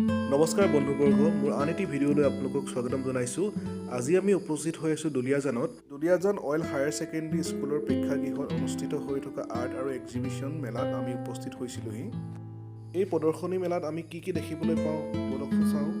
নমস্কাৰ বন্ধুবৰ্গ, মোৰ আন এটি ভিডিঅ'লৈ আপোনালোকক স্বাগতম জনাইছোঁ। আজি আমি উপস্থিত হৈ আছোঁ দুলিয়াজানত। দুলিয়াজান অইল হায়াৰ ছেকেণ্ডেৰী স্কুলৰ প্ৰেক্ষাগৃহত অনুষ্ঠিত হৈ থকা আৰ্ট আৰু এক্সিবিশ্যন মেলাত আমি উপস্থিত হৈছিলোঁহি। এই প্ৰদৰ্শনী মেলাত আমি কি কি দেখিবলৈ পাওঁ বলকচোন চাওঁ।